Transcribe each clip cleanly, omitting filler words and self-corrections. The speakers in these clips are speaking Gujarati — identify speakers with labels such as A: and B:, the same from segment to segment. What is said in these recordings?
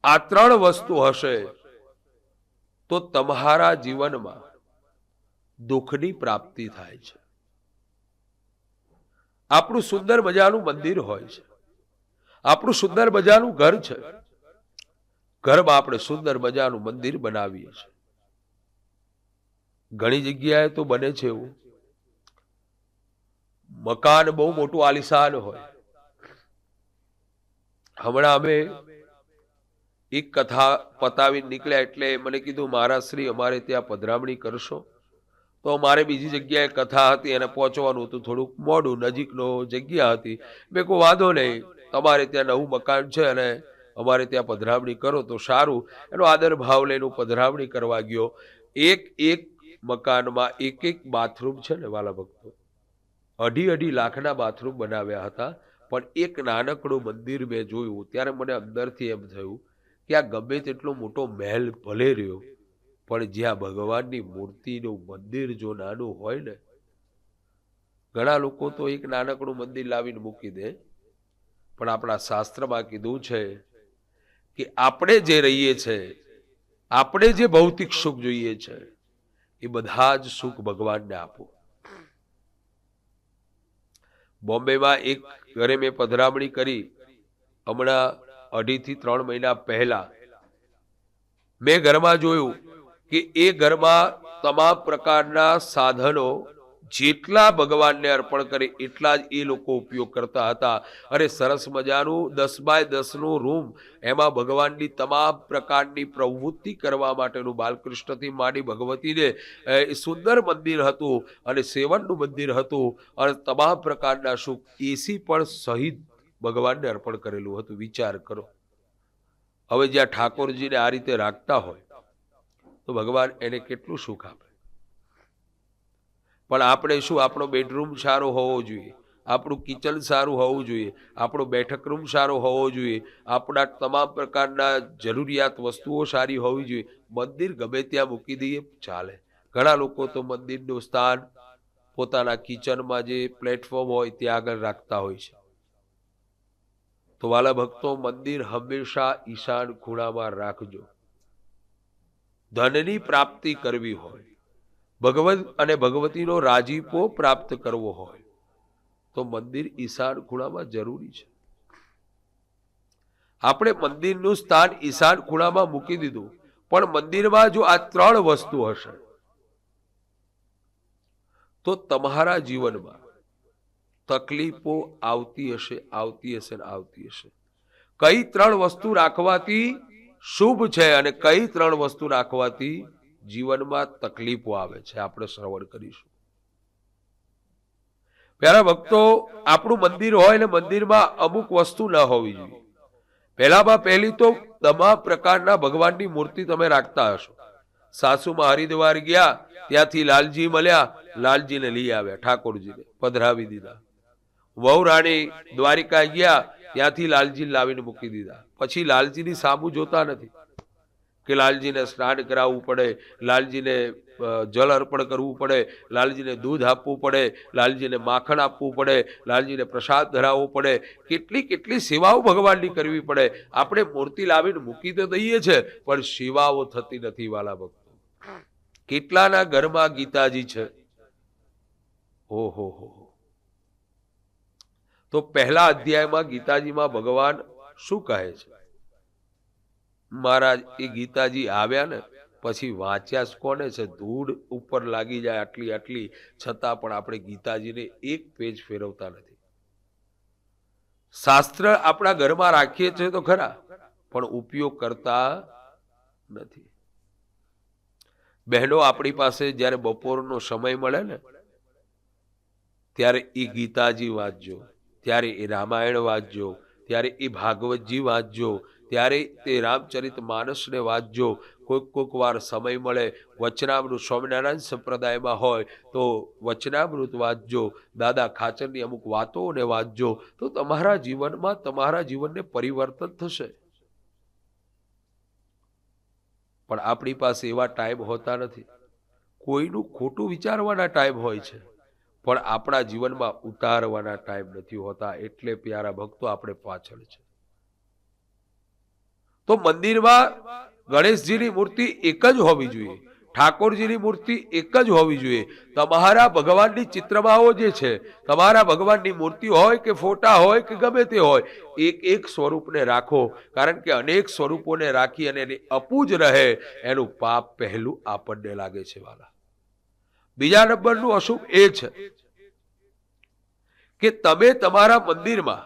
A: આ ત્રણ વસ્તુ હશે તો તમારા જીવનમાં દુઃખની પ્રાપ્તિ થાય છે. આપણું સુંદર મજાનું મંદિર હોય છે, આપણું સુંદર મજાનું ઘર છે, ઘરમાં આપણે સુંદર મજાનું મંદિર બનાવીએ છીએ. ઘણી જગ્યાએ તો બને છે એવું, મકાન બહુ મોટું આલિશાન હોય. હમણાં અમે એક કથા પતાવીને નીકળ્યા એટલે મને કીધું મહારાજ શ્રી અમારે ત્યાં પધરામણી કરશો? તો મારે બીજી જગ્યાએ કથા હતી એને પહોંચવાનું હતું, થોડુંક મોડું, નજીકનો જગ્યા હતી. મેં કોઈ વાંધો નહીં, તમારે ત્યાં નવું મકાન છે અને અમારે ત્યાં પધરામણી કરો તો સારું. એનો આદર ભાવ લઈને પધરામણી કરવા ગયો. એક મકાનમાં એક બાથરૂમ છે ને વાલા ભક્તો, 2.5 લાખના બાથરૂમ બનાવ્યા હતા. પણ એક નાનકડું મંદિર મેં જોયું ત્યારે મને અંદરથી એમ થયું કે આ ગમે તેટલો મોટો મહેલ ભલે રહ્યો, પણ જ્યાં ભગવાનની મૂર્તિનું મંદિર જો નાનું હોય ને, ઘણા લોકો તો એક નાનકડું મંદિર લાવીને મૂકી દે, પણ આપણા શાસ્ત્રમાં કીધું છે કે આપણે જે રહીએ છીએ, આપણે જે ભૌતિક સુખ જોઈએ છે, એ બધા જ સુખ ભગવાનને આપો. બોમ્બેમાં એક ઘરે મેં પધરામણી કરી, હમણાં 2.5 થી 3 મહિના પહેલા મેં ઘરમાં જોયું કે એ ઘરમાં તમામ પ્રકારના સાધનો જેટલા ભગવાનને અર્પણ કરે એટલા જ એ લોકો ઉપયોગ કરતા હતા. અરે સરસ મજાનું 10 બાય 10 નું રૂમ, એમાં ભગવાનની તમામ પ્રકારની પ્રવૃત્તિ કરવા માટેનું બાલકૃષ્ણથી માંડી ભગવતીને સુંદર મંદિર હતું અને સેવનનું મંદિર હતું અને તમામ પ્રકારના સુખ, એસી પણ સહિત ભગવાનને અર્પણ કરેલું હતું. વિચાર કરો, હવે જ્યાં ઠાકોરજીને આ રીતે રાખતા હોય તો ભગવાન એને કેટલું સુખ આપે. પણ આપણે શું, આપણો બેડરૂમ સારો હોવો જોઈએ, આપણું કિચન સારું હોવું જોઈએ, આપણો બેઠક રૂમ સારો હોવો જોઈએ, આપણા તમામ પ્રકારના જરૂરિયાત વસ્તુઓ સારી હોવી જોઈએ. મંદિર ગમે ત્યાં મૂકી દઈએ ચાલે. ઘણા લોકો તો મંદિરનું સ્થાન પોતાના કિચનમાં જે પ્લેટફોર્મ હોય ત્યાં આગળ રાખતા હોય છે. તો વાલા ભક્તો, મંદિર હંમેશા ઈશાન ખૂણામાં રાખજો. ધનની પ્રાપ્તિ કરવી હોય, ભગવત અને ભગવતીનો રાજીપો પ્રાપ્ત કરવો હોય તો મંદિર ઈશાન ખૂણામાં જરૂરી છે. આપણે મંદિરનું સ્થાન ઈશાન ખૂણામાં મૂકી દીધું, પણ મંદિરમાં જો આ ત્રણ વસ્તુ હશે તો તમારા જીવનમાં તકલીફો આવતી હશે, આવતી હશે ને આવતી હશે. કઈ ત્રણ વસ્તુ રાખવાથી શુભ છે અને કઈ ત્રણ વસ્તુ રાખવાથી જીવનમાં તકલીફો આવે છે, આપણે શ્રવણ કરીશું. પ્યારા ભક્તો, આપણું મંદિર હોય ને મંદિરમાં અમુક વસ્તુ ન હોવી જોઈએ. પહેલામાં પહેલી તો તમામ પ્રકારના ભગવાનની મૂર્તિ તમે રાખતા હશો. સાસુમાં હરિદ્વાર ગયા, ત્યાંથી લાલજી મળ્યા, લાલજીને લઈ આવ્યા, ઠાકોરજીને પધરાવી દીધા. વહુ રાણી દ્વારિકા ગયા, ત્યાંથી લાલજી લાવીને મૂકી દીધા. પછી લાલજીની સામું જોતા નથી કે લાલજીને સ્નાન કરાવવું પડે, લાલજીને જલ અર્પણ કરવું પડે, લાલજીને દૂધ આપવું પડે, લાલજીને માખણ આપવું પડે, લાલજીને પ્રસાદ ધરાવવો પડે, કેટલી કેટલી સેવાઓ ભગવાનની કરવી પડે. આપણે મૂર્તિ લાવીને મૂકી તો દઈએ છે, પણ સેવાઓ થતી નથી વાલા ભક્તો. કેટલાના ઘરમાં ગીતાજી છે? ઓહો હો. તો પહેલા અધ્યાયમાં ગીતાજીમાં ભગવાન શું કહે છે? મહારાજ, એ ગીતાજી આવ્યા ને પછી વાંચ્યા જ કોને છે? ધૂળ ઉપર લાગી જાય આટલી આટલી, છતાં પણ આપણે ગીતાજીને એક પેજ ફેરવતા નથી. શાસ્ત્ર આપણા ઘરમાં રાખીએ છીએ તો ખરા, પણ ઉપયોગ કરતા નથી. બહેનો, આપણી પાસે જ્યારે બપોરનો સમય મળે ને ત્યારે એ ગીતાજી વાંચજો, ત્યારે એ રામાયણ વાંચજો, ત્યારે એ ભાગવતજી વાંચજો, ત્યારે તે રામચરિત માનસને વાંચજો. કોઈક વાર સમય મળે, વચનામૃત સ્વામિનારાયણ સંપ્રદાયમાં હોય તો વચનામૃત વાંચજો, દાદા ખાચરની અમુક વાતોને વાંચજો, તો તમારા જીવનમાં તમારા જીવનને પરિવર્તન થશે. પણ આપણી પાસે એવા ટાઈમ હોતા નથી. કોઈનું ખોટું વિચારવાના ટાઈમ હોય છે, પણ આપણા જીવનમાં ઉતારવાના ટાઈમ નથી હોતા. એટલે પ્યારા ભક્તો, આપણે પાછળ છે. તો મંદિરમાં ગણેશજીની મૂર્તિ એક જ હોવી જોઈએ, ઠાકોરજીની મૂર્તિ એક જ હોવી જોઈએ. તમારા ભગવાનની ચિત્રમાઓ જે છે, તમારા ભગવાનની મૂર્તિ હોય કે ફોટા હોય કે ગમે તે હોય, એક એક સ્વરૂપને રાખો. કારણ કે અનેક સ્વરૂપોને રાખી અને એને અપૂજ રહે એનું પાપ પહેલું આપણને લાગે છે વાલા. બીજા નંબરનું અશુભ એ છે કે તમે તમારા મંદિરમાં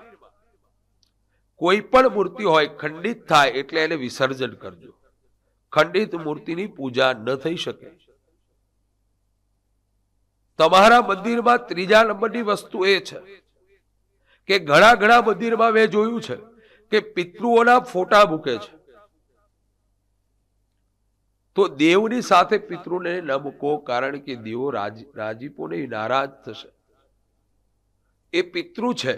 A: કોઈ પણ મૂર્તિ હોય ખંડિત થાય એટલે એને વિસર્જન કરજો. ખંડિત મૂર્તિની પૂજા ન થઈ શકે. તમારા મંદિરમાં ત્રીજા નંબરની વસ્તુ એ છે કે ઘણા મંદિરમાં મેં જોયું છે કે પિતૃઓના ફોટા મૂકે છે. તો દેવની સાથે પિતૃને ન મૂકો, કારણ કે દેવો રાજીપો નહીં, નારાજ થશે. એ પિતૃ છે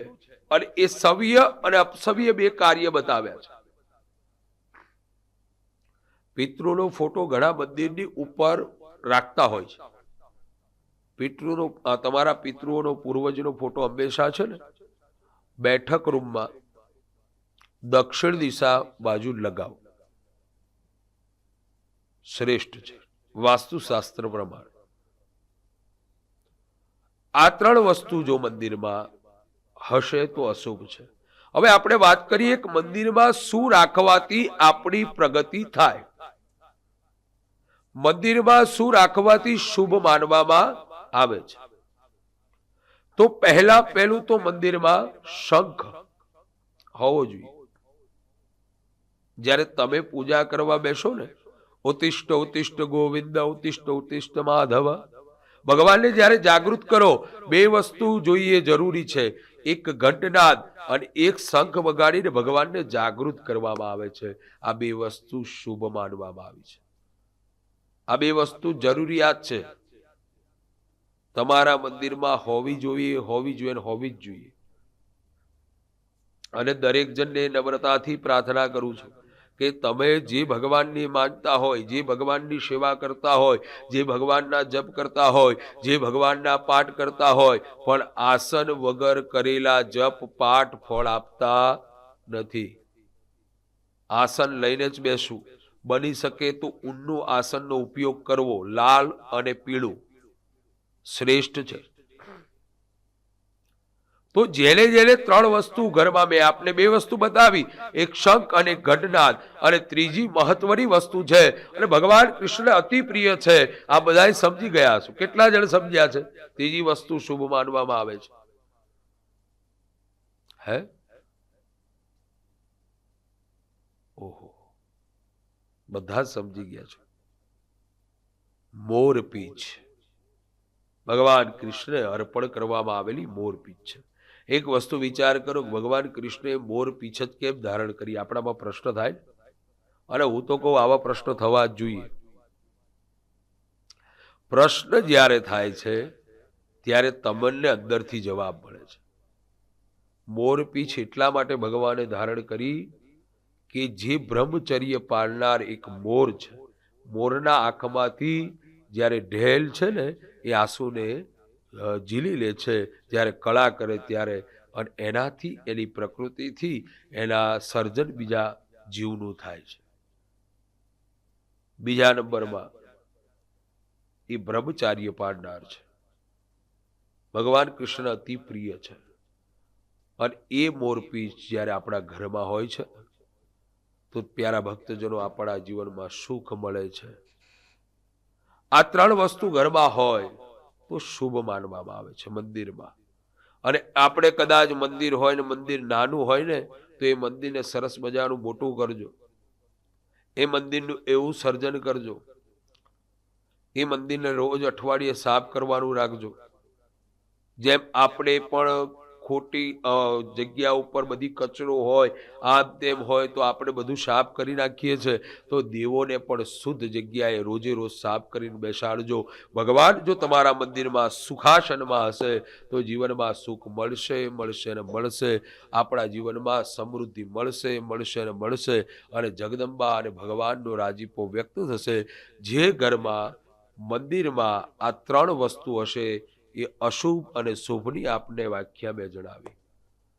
A: અને એ સવ્ય અને અપસવ્ય બે કાર્ય બતાવ્યા છે. પિતૃનો ફોટો ઘણા મંદિરની ઉપર રાખતા હોય છે. પિતૃનો તમારા પિતૃઓનો પૂર્વજનો ફોટો હંમેશા છે ને બેઠક રૂમમાં દક્ષિણ દિશા બાજુ લગાવો, શ્રેષ્ઠ છે વાસ્તુશાસ્ત્ર પ્રમાણે. આ ત્રણ વસ્તુ જો મંદિરમાં હશે તો અશુભ છે. હવે આપણે વાત કરીએ કે મંદિરમાં શું રાખવાથી આપણી પ્રગતિ થાય. મંદિરમાં શું રાખવાથી શુભ માનવામાં આવે છે? તો પહેલું તો મંદિરમાં શંખ હોવો જોઈએ. જ્યારે તમે પૂજા કરવા બેસો ને, ઉત્તિષ્ઠ ઉત્તિષ્ઠ ગોવિંદ, ઉત્તિષ્ઠ ઉત્તિષ્ઠ માધવ, ભગવાનને જ્યારે જાગૃત કરો, બે વસ્તુ જોઈએ જરૂરી છે. એક ઘંટનાદ અને એક શંખ વગાડીને ભગવાનને જાગૃત કરવામાં આવે છે. આ બે વસ્તુ શુભ માનવામાં આવી છે. આ બે વસ્તુ જરૂરિયાત છે, તમારા મંદિરમાં હોવી જોઈએ જ જોઈએ. અને દરેક જણને નમ્રતાથી પ્રાર્થના કરું છું કે તમે જે ભગવાનની માનતા હોય, જે ભગવાનની સેવા કરતા હોય, જે ભગવાનના જપ કરતા હોય, જે ભગવાનના પાઠ કરતા હોય, પણ આસન વગર કરેલા જપ પાઠ ફળ આપતા નથી. આસન લઈને જ બેસવું. બની શકે તો ઊનનું આસનનો ઉપયોગ કરવો, લાલ અને પીળું શ્રેષ્ઠ છે. તો જેને ત્રણ વસ્તુ ઘરમાં, મેં આપને બે વસ્તુ બતાવી, એક શંખ અને ઘંટનાદ, અને ત્રીજી મહત્વની વસ્તુ છે અને ભગવાન કૃષ્ણ અતિ પ્રિય છે. આ બધા સમજી ગયા છો? કેટલા જણ સમજ્યા છે? ત્રીજી વસ્તુ શુભ માનવામાં આવે છે. હે ઓહો, બધા સમજી ગયા છો. મોરપીંછ ભગવાન કૃષ્ણ અર્પણ કરવામાં આવેલી મોરપીંછ છે. એક વસ્તુ વિચાર કરો, ભગવાન કૃષ્ણે મોરપીંછ જ કેમ ધારણ કરી? આપણામાં પ્રશ્ન થાય. અને હું તો કહું આવા પ્રશ્ન થવા જ જોઈએ. પ્રશ્ન જ્યારે થાય છે ત્યારે તમને અંદરથી જવાબ મળે છે. મોરપીંછ એટલા માટે ભગવાને ધારણ કરી કે જે બ્રહ્મચર્ય પાળનાર એક મોર છે, મોરના આંખમાંથી જ્યારે ઢેલ છે ને એ આંસુને ઝીલી લે છે, જ્યારે કળા કરે ત્યારે, અને એનાથી, એની પ્રકૃતિથી એના સર્જન બીજા જીવનું થાય છે. બીજા નંબરમાં એ બ્રહ્મચાર્ય પાળનાર છે. ભગવાન કૃષ્ણ અતિ પ્રિય છે. અને એ મોરપીંછ જ્યારે આપણા ઘરમાં હોય છે તો પ્યારા ભક્તજનો આપણા જીવનમાં સુખ મળે છે. આ ત્રણ વસ્તુ ઘરમાં હોય તો શુભ માનવામાં આવે છે મંદિરમાં. અને આપણે કદાચ મંદિર હોય ને મંદિર નાનું હોય ને તો એ મંદિરને સરસ મજાનું મોટું કરજો. એ મંદિરનું એવું સર્જન કરજો. એ મંદિરને રોજ અઠવાડિયે સાફ કરવાનું રાખજો. જેમ આપણે પણ ખોટી જગ્યા ઉપર બધી કચરો હોય, આમ તેમ હોય, તો આપણે બધું સાફ કરી નાખીએ છીએ. તો દેવોને પણ શુદ્ધ જગ્યાએ રોજે રોજ સાફ કરીને બેસાડજો. ભગવાન જો તમારા મંદિરમાં સુખાસનમાં હશે તો જીવનમાં સુખ મળશે ને મળશે. આપણા જીવનમાં સમૃદ્ધિ મળશે ને મળશે. અને જગદંબા અને ભગવાનનો રાજીપો વ્યક્ત થશે. જે ઘરમાં મંદિરમાં આ ત્રણ વસ્તુ હશે એ અશુભ અને શુભની આપને વ્યાખ્યા મેં જણાવી.